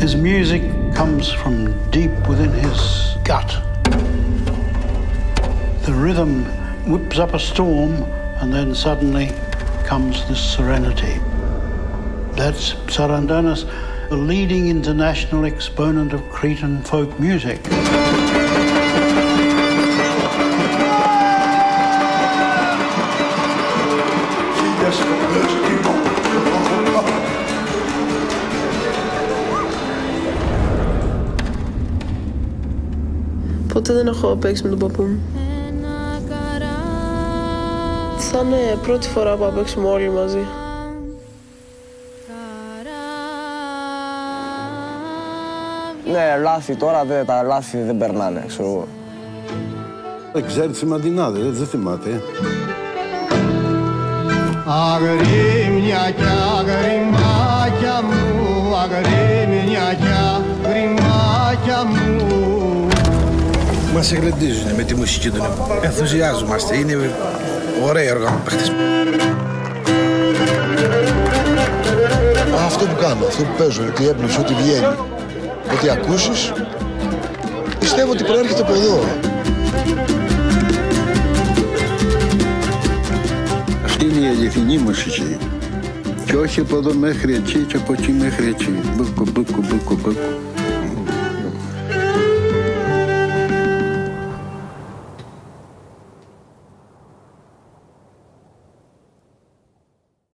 His music comes from deep within his gut. The rhythm whips up a storm, and then suddenly comes this serenity. That's Sarandanis, the leading international exponent of Cretan folk music. Ποτέ δεν έχω παίξει με τον παππού μου. Θα είναι πρώτη φορά που θα παίξουμε όλοι μαζί. Ναι, λάθη τώρα, τα λάθη δεν περνάνε, ξέρω εγώ. Δεν ξέρει σημαντινά, δεν θυμάται. Αγρίμια κι αγριμάκια μου, αγρίμια κι αγριμάκια μου. Μας εγκλεντίζουν με τη μουσική του, ενθουσιάζομαστε, είναι ωραίο οργανοπαίχτες. Αυτό που κάνω, αυτό που παίζω, ότι έμπνευση, ότι βγαίνει, ότι ακούσεις, πιστεύω ότι προέρχεται από εδώ. Αυτή είναι η αληθινή μουσική. Και όχι από εδώ μέχρι εκεί και από εκεί μέχρι εκεί. Μπούκου, μπούκου, μπούκου, μπούκου.